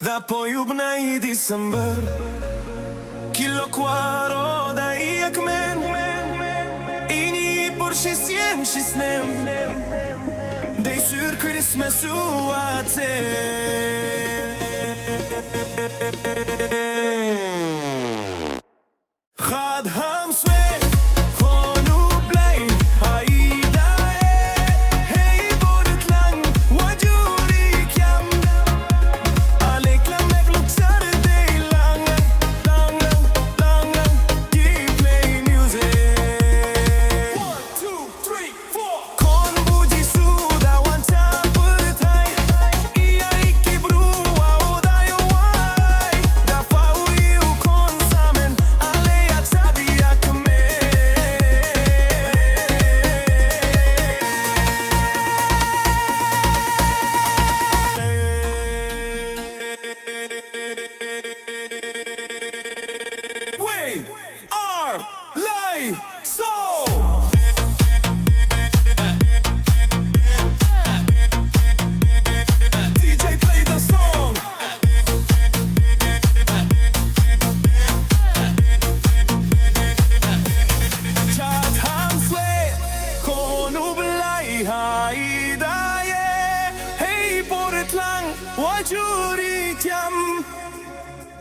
Da poi ubna i December Kilo quaro da i akmen Ini por shisien shisnem Dej syr Christmas uate Gaat ham sweet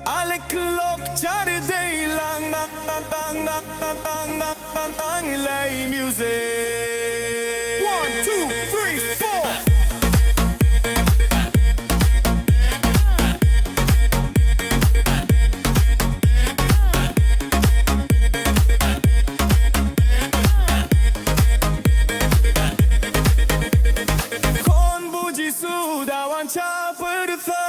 Alle klockar i dig lang Lay music 1, 2, 3, 4 Con bugi su davanti a per te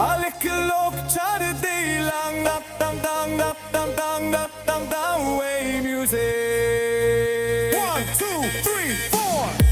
Alle klockar i dig lang Way music 1, 2, 3, 4